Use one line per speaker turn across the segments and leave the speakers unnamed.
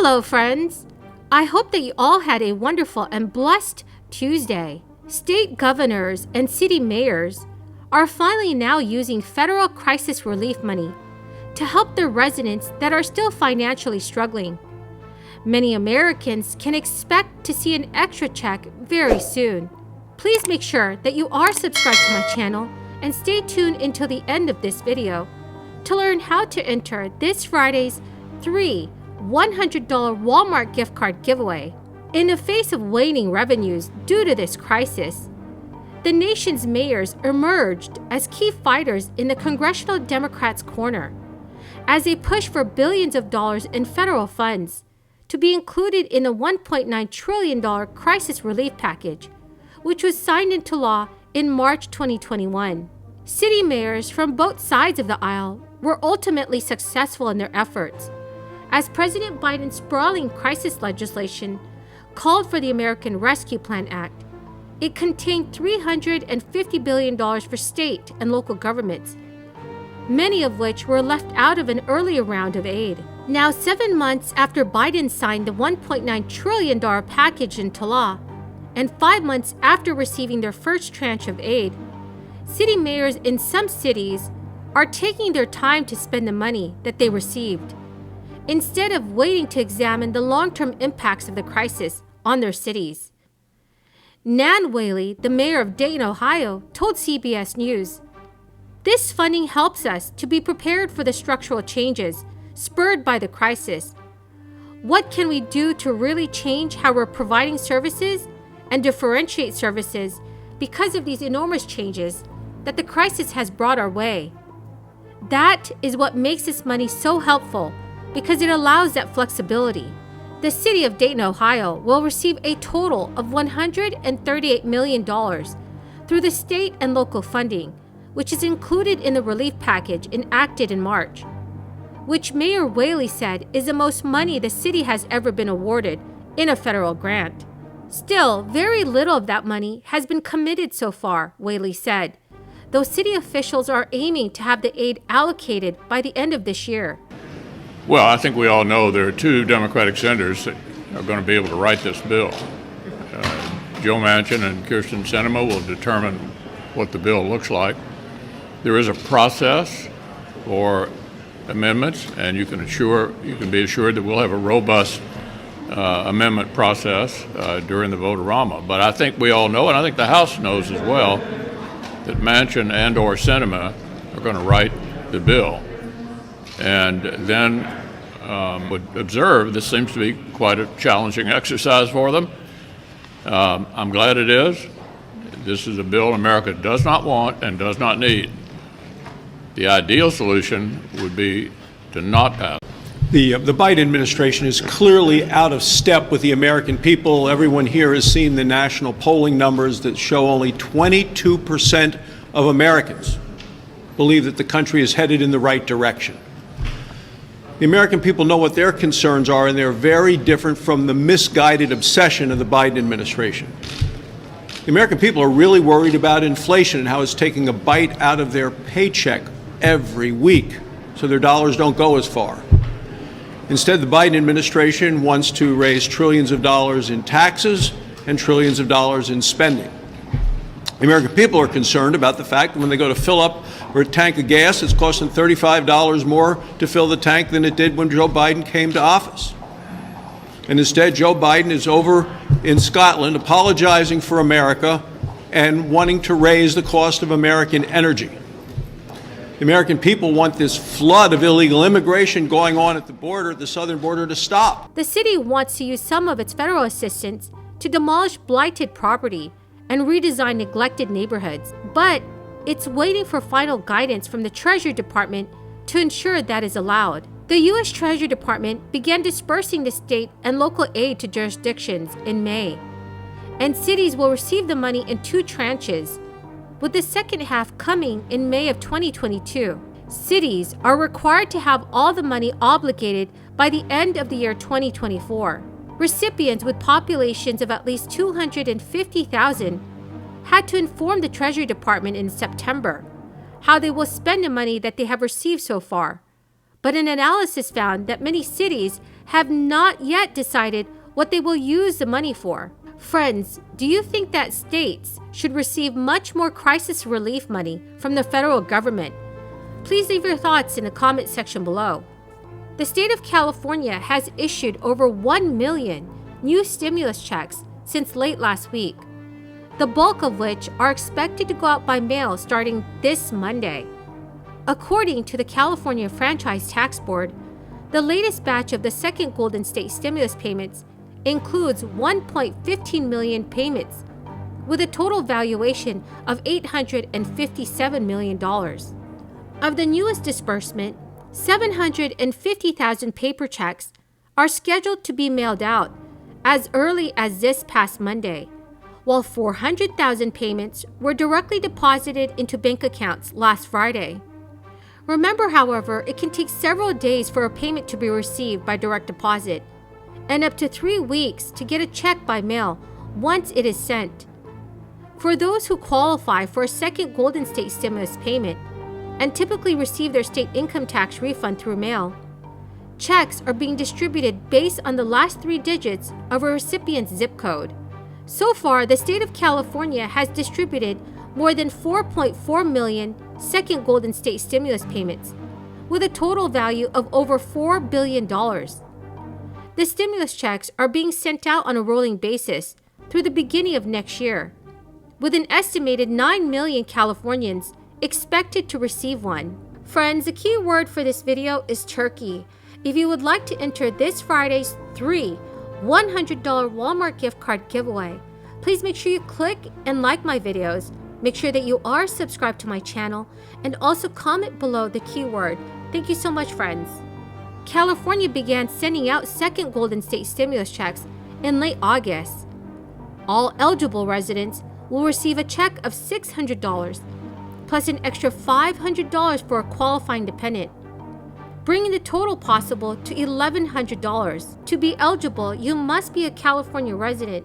Hello, friends! I hope that you all had a wonderful and blessed Tuesday. State governors and city mayors are finally now using federal crisis relief money to help their residents that are still financially struggling. Many Americans can expect to see an extra check very soon. Please make sure that you are subscribed to my channel and stay tuned until the end of this video to learn how to enter this Friday's $100 Walmart gift card giveaway. In the face of waning revenues due to this crisis, the nation's mayors emerged as key fighters in the congressional Democrats' corner as they push for billions of dollars in federal funds to be included in the $1.9 trillion crisis relief package, which was signed into law in March 2021. City mayors from both sides of the aisle were ultimately successful in their efforts, as President Biden's sprawling crisis legislation called for the American Rescue Plan Act. It contained $350 billion for state and local governments, many of which were left out of an earlier round of aid. Now, 7 months after Biden signed the $1.9 trillion package into law, and 5 months after receiving their first tranche of aid, city mayors in some cities are taking their time to spend the money that they received, instead of waiting to examine the long-term impacts of the crisis on their cities. Nan Whaley, the mayor of Dayton, Ohio, told CBS News, "This funding helps us to be prepared for the structural changes spurred by the crisis. What can we do to really change how we're providing services and differentiate services because of these enormous changes that the crisis has brought our way? That is what makes this money so helpful, because it allows that flexibility." The city of Dayton, Ohio will receive a total of $138 million through the state and local funding, which is included in the relief package enacted in March, which Mayor Whaley said is the most money the city has ever been awarded in a federal grant. Still, very little of that money has been committed so far, Whaley said, though city officials are aiming to have the aid allocated by the end of this year.
Well, I think we all know there are two Democratic senators that are going to be able to write this bill. Joe Manchin and Kyrsten Sinema will determine what the bill looks like. There is a process for amendments, and you can be assured that we'll have a robust amendment process during the vote-a-rama. But I think we all know, and I think the House knows as well, that Manchin and/or Sinema are going to write the bill. And then would observe this seems to be quite a challenging exercise for them. I'm glad it is. This is a bill America does not want and does not need. The ideal solution would be to not pass.
The Biden administration is clearly out of step with the American people. Everyone here has seen the national polling numbers that show only 22% of Americans believe that the country is headed in the right direction. The American people know what their concerns are, and they're very different from the misguided obsession of the Biden administration. The American people are really worried about inflation and how it's taking a bite out of their paycheck every week, so their dollars don't go as far. Instead, the Biden administration wants to raise trillions of dollars in taxes and trillions of dollars in spending. The American people are concerned about the fact that when they go to fill up or a tank of gas, it's costing $35 more to fill the tank than it did when Joe Biden came to office. And instead, Joe Biden is over in Scotland apologizing for America and wanting to raise the cost of American energy. The American people want this flood of illegal immigration going on at the border, the southern border, to stop.
The city wants to use some of its federal assistance to demolish blighted property and redesign neglected neighborhoods, but it's waiting for final guidance from the Treasury Department to ensure that is allowed. The U.S. Treasury Department began dispersing the state and local aid to jurisdictions in May, and cities will receive the money in 2 tranches, with the second half coming in May of 2022. Cities are required to have all the money obligated by the end of the year 2024. Recipients with populations of at least 250,000 had to inform the Treasury Department in September how they will spend the money that they have received so far. But an analysis found that many cities have not yet decided what they will use the money for. Friends, do you think that states should receive much more crisis relief money from the federal government? Please leave your thoughts in the comment section below. The state of California has issued over 1 million new stimulus checks since late last week, the bulk of which are expected to go out by mail starting this Monday. According to the California Franchise Tax Board, the latest batch of the second Golden State stimulus payments includes 1.15 million payments, with a total valuation of $857 million. Of the newest disbursement, 750,000 paper checks are scheduled to be mailed out as early as this past Monday, while 400,000 payments were directly deposited into bank accounts last Friday. Remember, however, it can take several days for a payment to be received by direct deposit, and up to 3 weeks to get a check by mail once it is sent. For those who qualify for a second Golden State stimulus payment and typically receive their state income tax refund through mail, checks are being distributed based on the last 3 digits of a recipient's zip code. So far, the state of California has distributed more than 4.4 million second Golden State stimulus payments, with a total value of over $4 billion. The stimulus checks are being sent out on a rolling basis through the beginning of next year, with an estimated 9 million Californians expected to receive one. Friends, the key word for this video is turkey. If you would like to enter this Friday's 3 $100 Walmart gift card giveaway, please make sure you click and like my videos. Make sure that you are subscribed to my channel and also comment below the keyword. Thank you so much, friends. California began sending out second Golden State stimulus checks in late August. All eligible residents will receive a check of $600 plus an extra $500 for a qualifying dependent, bringing the total possible to $1,100. To be eligible, you must be a California resident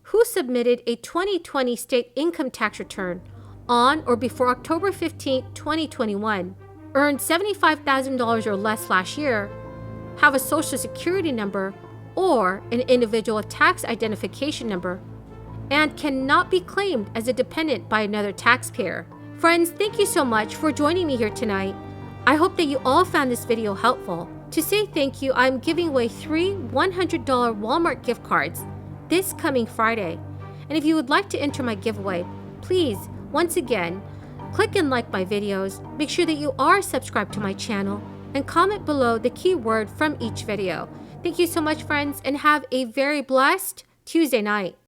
who submitted a 2020 state income tax return on or before October 15, 2021, earned $75,000 or less last year, have a social security number or an individual tax identification number, and cannot be claimed as a dependent by another taxpayer. Friends, thank you so much for joining me here tonight. I hope that you all found this video helpful. To say thank you, I'm giving away 3 $100 Walmart gift cards this coming Friday. And if you would like to enter my giveaway, please, once again, click and like my videos, make sure that you are subscribed to my channel, and comment below the keyword from each video. Thank you so much, friends, and have a very blessed Tuesday night.